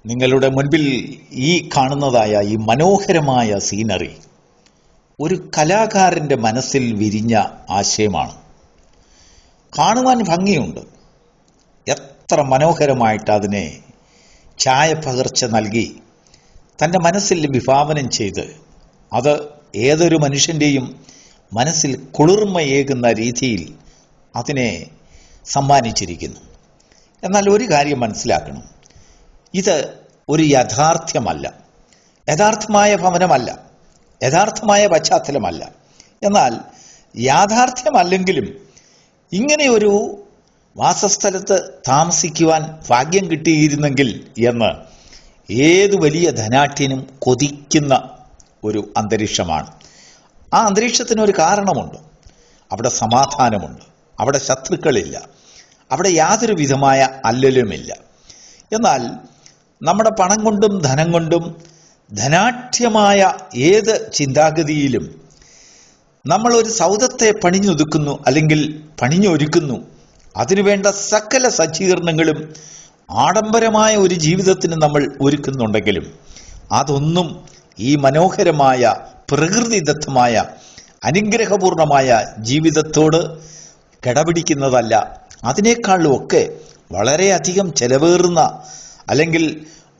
നിങ്ങളുടെ മുൻപിൽ ഈ കാണുന്നതായ ഈ മനോഹരമായ സീനറി ഒരു കലാകാരൻ്റെ മനസ്സിൽ വിരിഞ്ഞ ആശയമാണ്. കാണുവാൻ ഭംഗിയുണ്ട്. എത്ര മനോഹരമായിട്ട് അതിനെ ഛായപകർച്ച നൽകി തൻ്റെ മനസ്സിൽ വിഭാവനം ചെയ്ത് അത് ഏതൊരു മനുഷ്യൻ്റെയും മനസ്സിൽ കുളിർമയേകുന്ന രീതിയിൽ അതിനെ സമ്മാനിച്ചിരിക്കുന്നു. എന്നാൽ ഒരു കാര്യം മനസ്സിലാക്കണം, ഇത് ഒരു യാഥാർത്ഥ്യമല്ല, യഥാർത്ഥമായ ഭവനമല്ല, യഥാർത്ഥമായ പശ്ചാത്തലമല്ല. എന്നാൽ യാഥാർത്ഥ്യമല്ലെങ്കിലും ഇങ്ങനെ ഒരു വാസസ്ഥലത്ത് താമസിക്കുവാൻ ഭാഗ്യം കിട്ടിയിരുന്നെങ്കിൽ എന്ന് ഏതു വലിയ ധനാഢ്യനും കൊതിക്കുന്ന ഒരു അന്തരീക്ഷമാണ്. ആ അന്തരീക്ഷത്തിനൊരു കാരണമുണ്ട്. അവിടെ സമാധാനമുണ്ട്, അവിടെ ശത്രുക്കളില്ല, അവിടെ യാതൊരു വിധമായ അല്ലലുമില്ല. എന്നാൽ നമ്മുടെ പണം കൊണ്ടും ധനം കൊണ്ടും ധനാഢ്യമായ ഏത് ചിന്താഗതിയിലും നമ്മളൊരു സൗധത്തെ പണിഞ്ഞൊതുക്കുന്നു അല്ലെങ്കിൽ പണിഞ്ഞൊരുക്കുന്നു, അതിനുവേണ്ട സകല സജ്ജീകരണങ്ങളും ആഡംബരമായ ഒരു ജീവിതത്തിന് നമ്മൾ ഒരുക്കുന്നുണ്ടെങ്കിലും അതൊന്നും ഈ മനോഹരമായ പ്രകൃതിദത്തമായ അനുഗ്രഹപൂർണമായ ജീവിതത്തോട് കിടപിടിക്കുന്നതല്ല. അതിനേക്കാളും ഒക്കെ വളരെയധികം ചെലവേറുന്ന അല്ലെങ്കിൽ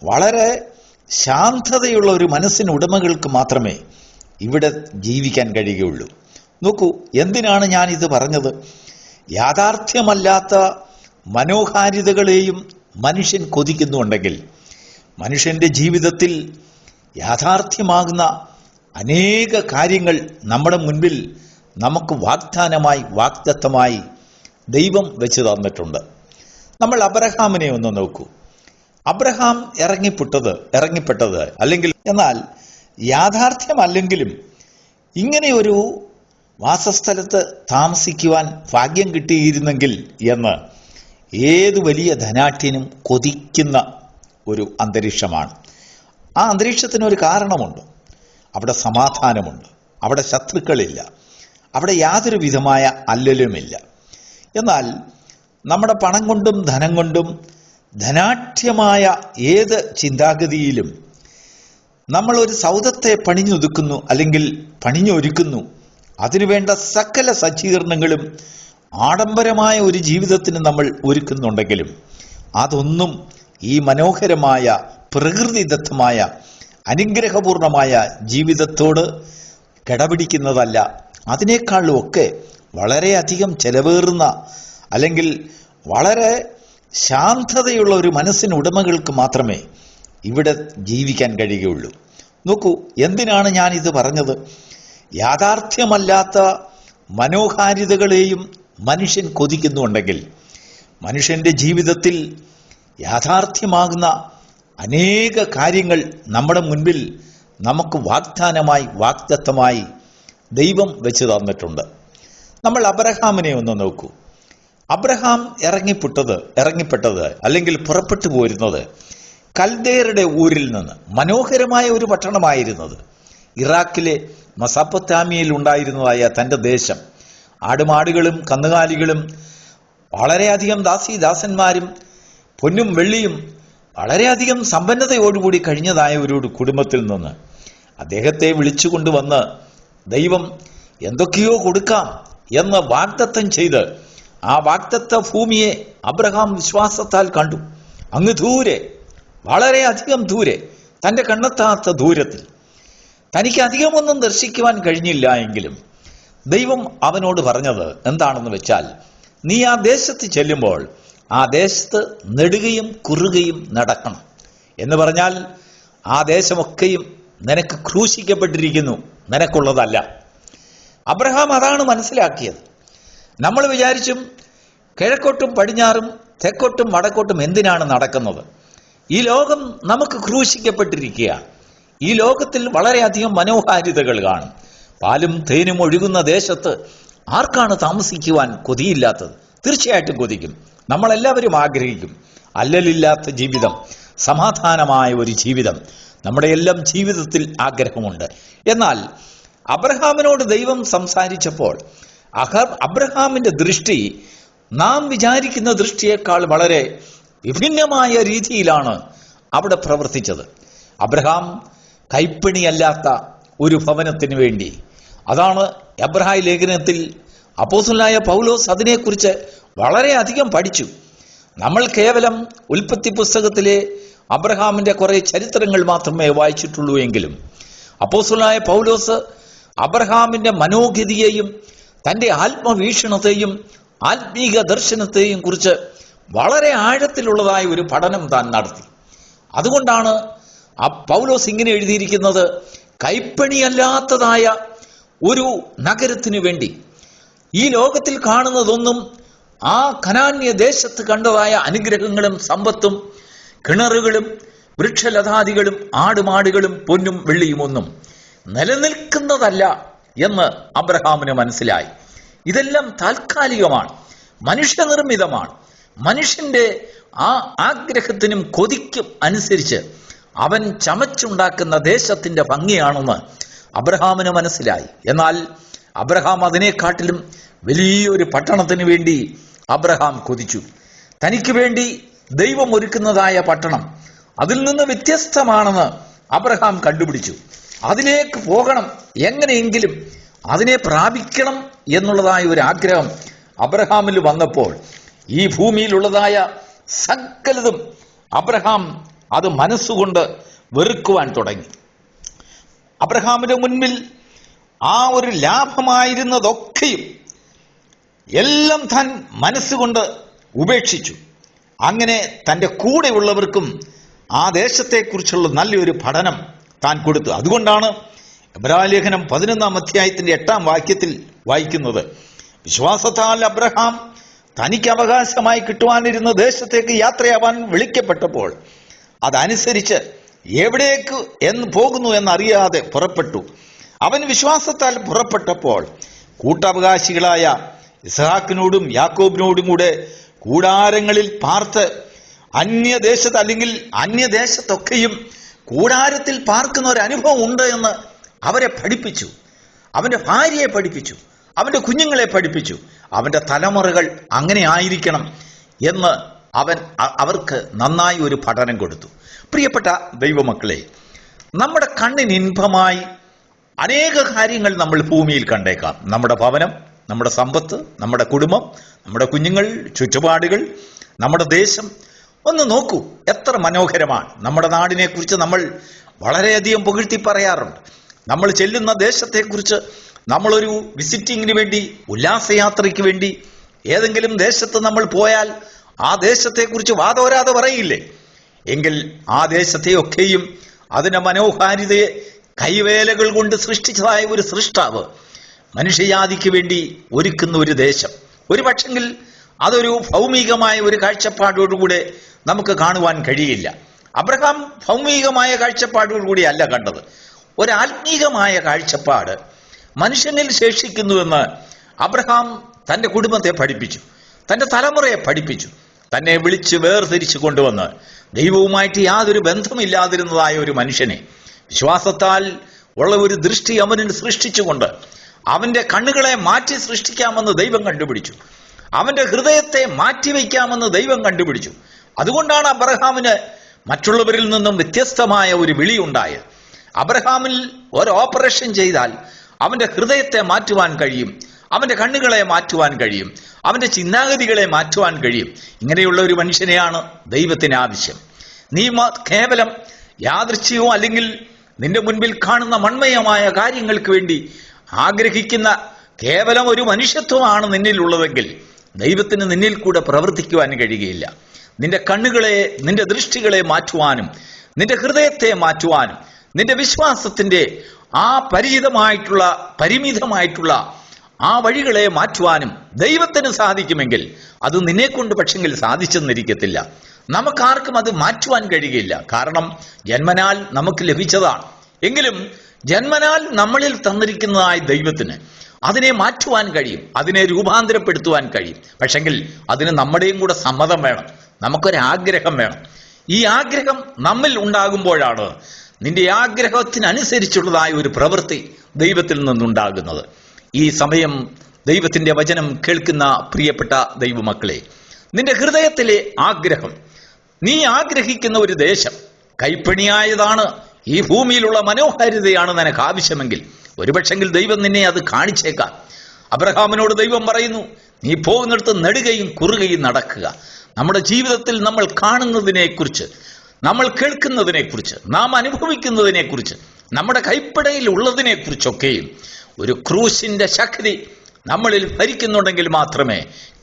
വളരെ ശാന്തതയുള്ള ഒരു മനസ്സിന് ഉടമകൾക്ക് മാത്രമേ ഇവിടെ ജീവിക്കാൻ കഴിയുകയുള്ളൂ. നോക്കൂ, എന്തിനാണ് ഞാനിത് പറഞ്ഞത്? യാഥാർത്ഥ്യമല്ലാത്ത മനോഹാരിതകളെയും മനുഷ്യൻ കൊതിക്കുന്നുണ്ടെങ്കിൽ മനുഷ്യൻ്റെ ജീവിതത്തിൽ യാഥാർത്ഥ്യമാകുന്ന അനേക കാര്യങ്ങൾ നമ്മുടെ മുൻപിൽ നമുക്ക് വാഗ്ദത്തമായി ദൈവം വെച്ച് തന്നിട്ടുണ്ട്. നമ്മൾ അബ്രഹാമിനെ ഒന്ന് നോക്കൂ. അബ്രഹാം ഇറങ്ങിപ്പെട്ടത് അല്ലെങ്കിൽ എന്നാൽ യാഥാർത്ഥ്യമല്ലെങ്കിലും ഇങ്ങനെ ഒരു വാസസ്ഥലത്ത് താമസിക്കുവാൻ ഭാഗ്യം കിട്ടിയിരുന്നെങ്കിൽ എന്ന് ഏതു വലിയ ധനാഢ്യനും കൊതിക്കുന്ന ഒരു അന്തരീക്ഷമാണ്. ആ അന്തരീക്ഷത്തിനൊരു കാരണമുണ്ട്. അവിടെ സമാധാനമുണ്ട്, അവിടെ ശത്രുക്കളില്ല, അവിടെ യാതൊരു വിധമായ അല്ലലുമില്ല. എന്നാൽ നമ്മുടെ പണം കൊണ്ടും ധനം കൊണ്ടും ധനാഢ്യമായ ഏത് ചിന്താഗതിയിലും നമ്മളൊരു സൗധത്തെ പണിഞ്ഞൊതുക്കുന്നു അല്ലെങ്കിൽ പണിഞ്ഞൊരുക്കുന്നു, അതിനുവേണ്ട സകല സജ്ജീകരണങ്ങളും ആഡംബരമായ ഒരു ജീവിതത്തിന് നമ്മൾ ഒരുക്കുന്നുണ്ടെങ്കിലും അതൊന്നും ഈ മനോഹരമായ പ്രകൃതിദത്തമായ അനുഗ്രഹപൂർണമായ ജീവിതത്തോട് കിടപിടിക്കുന്നതല്ല. അതിനേക്കാളും ഒക്കെ വളരെയധികം ചെലവേറുന്ന അല്ലെങ്കിൽ വളരെ ശാന്തതയുള്ള ഒരു മനസ്സിന് ഉടമകൾക്ക് മാത്രമേ ഇവിടെ ജീവിക്കാൻ കഴിയുകയുള്ളൂ. നോക്കൂ, എന്തിനാണ് ഞാനിത് പറഞ്ഞത്? യാഥാർത്ഥ്യമല്ലാത്ത മനോഹാരിതകളെയും മനുഷ്യൻ കൊതിക്കുന്നുണ്ടെങ്കിൽ മനുഷ്യൻ്റെ ജീവിതത്തിൽ യാഥാർത്ഥ്യമാകുന്ന അനേക കാര്യങ്ങൾ നമ്മുടെ മുൻപിൽ നമുക്ക് വാഗ്ദത്തമായി ദൈവം വെച്ച് തന്നിട്ടുണ്ട്. നമ്മൾ അബ്രഹാമിനെ ഒന്ന് നോക്കൂ. അബ്രഹാം ഇറങ്ങിപ്പെട്ടത് അല്ലെങ്കിൽ പുറപ്പെട്ടു പോരുന്നത് കൽദേയരുടെ ഊരിൽ നിന്ന്. മനോഹരമായ ഒരു പട്ടണമായിരുന്നത്. ഇറാഖിലെ മെസൊപ്പൊത്താമിയയിൽ ഉണ്ടായിരുന്നതായ തൻ്റെ ദേശം. ആടുമാടുകളും കന്നുകാലികളും വളരെയധികം ദാസന്മാരും പൊന്നും വെള്ളിയും വളരെയധികം സമ്പന്നതയോടുകൂടി കഴിഞ്ഞതായ ഒരു കുടുംബത്തിൽ നിന്ന് അദ്ദേഹത്തെ വിളിച്ചുകൊണ്ടുവന്ന് ദൈവം എന്തൊക്കെയോ കൊടുക്കാം എന്ന് വാഗ്ദത്തം ചെയ്ത് ആ വാഗ്ദത്ത ഭൂമിയെ അബ്രഹാം വിശ്വാസത്താൽ കണ്ടു. അങ്ങ് ദൂരെ, വളരെയധികം ദൂരെ, തൻ്റെ കണ്ണെത്താത്ത ദൂരത്തിൽ, തനിക്ക് അധികമൊന്നും ദർശിക്കുവാൻ കഴിഞ്ഞില്ല എങ്കിലും ദൈവം അവനോട് പറഞ്ഞത് എന്താണെന്ന് വെച്ചാൽ, നീ ആ ദേശത്ത് ചെല്ലുമ്പോൾ ആ ദേശത്ത് നെടുകയും കുറുകയും നടക്കണം എന്ന് പറഞ്ഞാൽ ആ ദേശമൊക്കെയും നിനക്ക് ക്രൂശിക്കപ്പെട്ടിരിക്കുന്നു, നിനക്കുള്ളതല്ല. അബ്രഹാം അതാണ് മനസ്സിലാക്കിയത്. നമ്മൾ വിചാരിച്ചും കിഴക്കോട്ടും പടിഞ്ഞാറും തെക്കോട്ടും വടക്കോട്ടും എന്തിനാണ് നടക്കുന്നത്? ഈ ലോകം നമുക്ക് ക്രൂശിക്കപ്പെട്ടിരിക്കുകയാണ്. ഈ ലോകത്തിൽ വളരെയധികം മനോഹാരിതകൾ കാണും. പാലും തേനും ഒഴുകുന്ന ദേശത്ത് ആർക്കാണ് താമസിക്കുവാൻ കൊതിയില്ലാത്തത്? തീർച്ചയായിട്ടും കൊതിക്കും. നമ്മളെല്ലാവരും ആഗ്രഹിക്കും അല്ലലില്ലാത്ത ജീവിതം, സമാധാനമായ ഒരു ജീവിതം. നമ്മുടെ എല്ലാം ജീവിതത്തിൽ ആഗ്രഹമുണ്ട്. എന്നാൽ അബ്രഹാമിനോട് ദൈവം സംസാരിച്ചപ്പോൾ അബ്രഹാമിന്റെ ദൃഷ്ടി നാം വിചാരിക്കുന്ന ദൃഷ്ടിയേക്കാൾ വളരെ വിഭിന്നമായ രീതിയിലാണ് അവിടെ പ്രവർത്തിച്ചത്. അബ്രഹാം കൈപ്പണിയല്ലാത്ത ഒരു ഭവനത്തിന് വേണ്ടി. അതാണ് എബ്രായ ലേഖനത്തിൽ അപ്പോസ്തലനായ പൗലോസ് അതിനെക്കുറിച്ച് വളരെയധികം പഠിച്ചു. നമ്മൾ കേവലം ഉൽപ്പത്തി പുസ്തകത്തിലെ അബ്രഹാമിന്റെ കുറെ ചരിത്രങ്ങൾ മാത്രമേ വായിച്ചിട്ടുള്ളൂ എങ്കിലും അപ്പോസ്തലനായ പൗലോസ് അബ്രഹാമിന്റെ മനോഗതിയെയും തന്റെ ആത്മവീക്ഷണത്തെയും ആത്മീക ദർശനത്തെയും കുറിച്ച് വളരെ ആഴത്തിലുള്ളതായ ഒരു പഠനം താൻ നടത്തി. അതുകൊണ്ടാണ് പൗലോസ് ഇങ്ങനെ എഴുതിയിരിക്കുന്നത്: കൈപ്പണിയല്ലാത്തതായ ഒരു നഗരത്തിനു വേണ്ടി ഈ ലോകത്തിൽ കാണുന്നതൊന്നും ആ കനാന്യ ദേശത്ത് കണ്ടതായ അനുഗ്രഹങ്ങളും സമ്പത്തും കിണറുകളും വൃക്ഷലതാദികളും ആടുമാടുകളും പൊന്നും വെള്ളിയും ഒന്നും നിലനിൽക്കുന്നതല്ല എന്ന് അബ്രഹാമിന് മനസ്സിലായി. ഇതെല്ലാം താൽക്കാലികമാണ്, മനുഷ്യനിർമ്മിതമാണ്. മനുഷ്യന്റെ ആ ആഗ്രഹത്തിനും കൊതിക്കും അനുസരിച്ച് അവൻ ചമച്ചുണ്ടാക്കുന്ന ദേശത്തിന്റെ ഭംഗിയാണെന്ന് അബ്രഹാമിന് മനസ്സിലായി. എന്നാൽ അബ്രഹാം അതിനെക്കാട്ടിലും വലിയൊരു പട്ടണത്തിന് വേണ്ടി അബ്രഹാം കൊതിച്ചു. തനിക്ക് വേണ്ടി ദൈവം ഒരുക്കുന്നതായ പട്ടണം അതിൽ നിന്ന് വ്യത്യസ്തമാണെന്ന് അബ്രഹാം കണ്ടുപിടിച്ചു. അതിലേക്ക് പോകണം, എങ്ങനെയെങ്കിലും അതിനെ പ്രാപിക്കണം എന്നുള്ളതായ ഒരു ആഗ്രഹം അബ്രഹാമിൽ വന്നപ്പോൾ ഈ ഭൂമിയിലുള്ളതായ സകലതും അബ്രഹാം അത് മനസ്സുകൊണ്ട് വെറുക്കുവാൻ തുടങ്ങി. അബ്രഹാമിന്റെ മുൻപിൽ ആ ഒരു ലാഭമായിരുന്നതൊക്കെയും എല്ലാം താൻ മനസ്സുകൊണ്ട് ഉപേക്ഷിച്ചു. അങ്ങനെ തൻ്റെ കൂടെയുള്ളവർക്കും ആ ദേശത്തെക്കുറിച്ചുള്ള നല്ലൊരു പഠനം താൻ കൊടുത്തു. അതുകൊണ്ടാണ് എബ്രായ ലേഖനം 11-ാം അധ്യായത്തിന്റെ 8-ാം വാക്യത്തിൽ വായിക്കുന്നത്: വിശ്വാസത്താൽ അബ്രഹാം തനിക്ക് അവകാശമായി കിട്ടുവാനിരുന്ന ദേശത്തേക്ക് യാത്രയാവാൻ വിളിക്കപ്പെട്ടപ്പോൾ അതനുസരിച്ച് എവിടേക്ക് പോകുന്നു എന്നറിയാതെ പുറപ്പെട്ടു. അവൻ വിശ്വാസത്താൽ പുറപ്പെട്ടപ്പോൾ കൂട്ടവകാശികളായ ഇസ്ഹാക്കിനോടും യാക്കോബിനോടും കൂടെ കൂടാരങ്ങളിൽ പാർത്ത് അന്യദേശത്ത് അല്ലെങ്കിൽ അന്യദേശത്തൊക്കെയും കൂടാരത്തിൽ പാർക്കുന്ന ഒരു അനുഭവം ഉണ്ട് എന്ന് അവരെ പഠിപ്പിച്ചു. അവന്റെ ഭാര്യയെ പഠിപ്പിച്ചു, അവന്റെ കുഞ്ഞുങ്ങളെ പഠിപ്പിച്ചു. അവന്റെ തലമുറകൾ അങ്ങനെ ആയിരിക്കണം എന്ന് അവർക്ക് നന്നായി ഒരു പഠനം കൊടുത്തു. പ്രിയപ്പെട്ട ദൈവമക്കളെ, നമ്മുടെ കണ്ണിന് ഇൻപമായി അനേക കാര്യങ്ങൾ നമ്മൾ ഭൂമിയിൽ കണ്ടേക്കാം. നമ്മുടെ ഭവനം, നമ്മുടെ സമ്പത്ത്, നമ്മുടെ കുടുംബം, നമ്മുടെ കുഞ്ഞുങ്ങൾ, ചുറ്റുപാടുകൾ, നമ്മുടെ ദേശം. ഒന്ന് നോക്കൂ, എത്ര മനോഹരമാണ്. നമ്മുടെ നാടിനെ കുറിച്ച് നമ്മൾ വളരെയധികം പുകഴ്ത്തി പറയാറുണ്ട്. നമ്മൾ ചെല്ലുന്ന ദേശത്തെക്കുറിച്ച് നമ്മളൊരു വിസിറ്റിങ്ങിന് വേണ്ടി, ഉല്ലാസയാത്രയ്ക്ക് വേണ്ടി ഏതെങ്കിലും ദേശത്ത് നമ്മൾ പോയാൽ ആ ദേശത്തെക്കുറിച്ച് വാദോരാതെ പറയില്ലേ? എങ്കിൽ ആ ദേശത്തെയൊക്കെയും അതിൻ്റെ മനോഹാരിതയെ കൈവേലകൾ കൊണ്ട് സൃഷ്ടിച്ചതായ ഒരു സൃഷ്ടാവ് മനുഷ്യജാതിക്ക് വേണ്ടി ഒരുക്കുന്ന ഒരു ദേശം. ഒരു പക്ഷെങ്കിൽ അതൊരു ഭൗമികമായ ഒരു കാഴ്ചപ്പാടോടുകൂടെ നമുക്ക് കാണുവാൻ കഴിയില്ല. അബ്രഹാം ഭൗമികമായ കാഴ്ചപ്പാടോടുകൂടി അല്ല കണ്ടത്. ഒരാത്മീകമായ കാഴ്ചപ്പാട് മനുഷ്യനിൽ ശേഷിക്കുന്നുവെന്ന് അബ്രഹാം തൻ്റെ കുടുംബത്തെ പഠിപ്പിച്ചു, തൻ്റെ തലമുറയെ പഠിപ്പിച്ചു. തന്നെ വിളിച്ച് വേർതിരിച്ചു കൊണ്ടുവന്ന് ദൈവവുമായിട്ട് യാതൊരു ബന്ധമില്ലാതിരുന്നതായ ഒരു മനുഷ്യനെ വിശ്വാസത്താൽ ഉള്ള ഒരു ദൃഷ്ടി അവനിൽ സൃഷ്ടിച്ചുകൊണ്ട് അവന്റെ കണ്ണുകളെ മാറ്റി സൃഷ്ടിക്കാമെന്ന് ദൈവം കണ്ടുപിടിച്ചു. അവന്റെ ഹൃദയത്തെ മാറ്റിവെക്കാമെന്ന് ദൈവം കണ്ടുപിടിച്ചു. അതുകൊണ്ടാണ് അബ്രഹാമിന് മറ്റുള്ളവരിൽ നിന്നും വ്യത്യസ്തമായ ഒരു വിളി ഉണ്ടായത്. അബ്രഹാമിൽ ഒരു ഓപ്പറേഷൻ ചെയ്താൽ അവന്റെ ഹൃദയത്തെ മാറ്റുവാൻ കഴിയും, അവന്റെ കണ്ണുകളെ മാറ്റുവാൻ കഴിയും, അവന്റെ ചിന്താഗതികളെ മാറ്റുവാൻ കഴിയും. ഇങ്ങനെയുള്ള ഒരു മനുഷ്യനെയാണ് ദൈവത്തിന് ആവശ്യം. നീ കേവലം യാദൃച്ഛികമോ അല്ലെങ്കിൽ നിന്റെ മുൻപിൽ കാണുന്ന മൺമയമായ കാര്യങ്ങൾക്ക് വേണ്ടി ആഗ്രഹിക്കുന്ന കേവലം ഒരു മനുഷ്യത്വമാണ് നിന്നിലുള്ളതെങ്കിൽ ദൈവത്തിന് നിന്നിൽ കൂടെ പ്രവർത്തിക്കുവാൻ കഴിയുകയില്ല. നിന്റെ കണ്ണുകളെ, നിന്റെ ദൃഷ്ടികളെ മാറ്റുവാനും നിന്റെ ഹൃദയത്തെ മാറ്റുവാനും നിന്റെ വിശ്വാസത്തിന്റെ ആ പരിമിതമായിട്ടുള്ള ആ വഴികളെ മാറ്റുവാനും ദൈവത്തിന് സാധിക്കുമെങ്കിൽ അത് നിന്നെ കൊണ്ട് പക്ഷെങ്കിൽ സാധിച്ചെന്നിരിക്കത്തില്ല. നമുക്കാർക്കും അത് മാറ്റുവാൻ കഴിയുകയില്ല. കാരണം ജന്മനാൽ നമുക്ക് ലഭിച്ചതാണ്. എങ്കിലും ജന്മനാൽ നമ്മളിൽ തന്നിരിക്കുന്നതായ ദൈവത്തിന് അതിനെ മാറ്റുവാൻ കഴിയും, അതിനെ രൂപാന്തരപ്പെടുത്തുവാൻ കഴിയും. പക്ഷെങ്കിൽ അതിന് നമ്മുടെയും കൂടെ സമ്മതം വേണം, നമുക്കൊരാഗ്രഹം വേണം. ഈ ആഗ്രഹം നമ്മിൽ ഉണ്ടാകുമ്പോഴാണ് നിന്റെ ആഗ്രഹത്തിനനുസരിച്ചുള്ളതായ ഒരു പ്രവൃത്തി ദൈവത്തിൽ നിന്നുണ്ടാകുന്നത്. ഈ സമയം ദൈവത്തിന്റെ വചനം കേൾക്കുന്ന പ്രിയപ്പെട്ട ദൈവമക്കളെ, നിന്റെ ഹൃദയത്തിലെ ആഗ്രഹം, നീ ആഗ്രഹിക്കുന്ന ഒരു ദേശം, കൈപ്പണിയായതാണ്, ഈ ഭൂമിയിലുള്ള മനോഹാരിതയാണ് നിനക്ക് ആവശ്യമെങ്കിൽ ഒരുപക്ഷെങ്കിൽ ദൈവം നിന്നെ അത് കാണിച്ചേക്കാം. അബ്രഹാമിനോട് ദൈവം പറയുന്നു, നീ പോകുന്നിടത്ത് നെടുകയും കുറുകയും നടക്കുക. നമ്മുടെ ജീവിതത്തിൽ നമ്മൾ കാണുന്നതിനെക്കുറിച്ച്, നമ്മൾ കേൾക്കുന്നതിനെക്കുറിച്ച്, നാം അനുഭവിക്കുന്നതിനെക്കുറിച്ച്, നമ്മുടെ കൈപ്പടയിൽ ഉള്ളതിനെക്കുറിച്ചൊക്കെയും ഒരു ക്രൂശിന്റെ ശക്തി നമ്മളിൽ ഭരിക്കുന്നുണ്ടെങ്കിൽ മാത്രമേ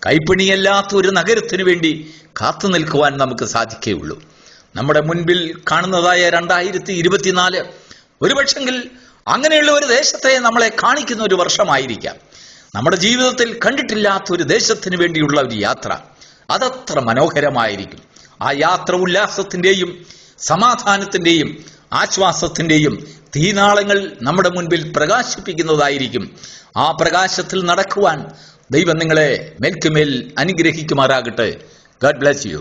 കൈപ്പണിയല്ലാത്ത ഒരു നഗരത്തിനു വേണ്ടി കാത്തു നിൽക്കുവാൻ നമുക്ക് സാധിക്കുകയുള്ളൂ. നമ്മുടെ മുൻപിൽ കാണുന്നതായ 2024 ഒരുപക്ഷെങ്കിൽ അങ്ങനെയുള്ള ഒരു ദേശത്തെ നമ്മളെ കാണിക്കുന്ന ഒരു വർഷമായിരിക്കാം. നമ്മുടെ ജീവിതത്തിൽ കണ്ടിട്ടില്ലാത്ത ഒരു ദേശത്തിന് വേണ്ടിയുള്ള ഒരു യാത്ര, അതത്ര മനോഹരമായിരിക്കും. ആ യാത്ര ഉല്ലാസത്തിന്റെയും സമാധാനത്തിന്റെയും ആശ്വാസത്തിന്റെയും തീനാളങ്ങൾ നമ്മുടെ മുൻപിൽ പ്രകാശിപ്പിക്കുന്നതായിരിക്കും. ആ പ്രകാശത്തിൽ നടക്കുവാൻ ദൈവം നിങ്ങളെ മേൽക്കുമേൽ അനുഗ്രഹിക്കുമാറാകട്ടെ. God bless you.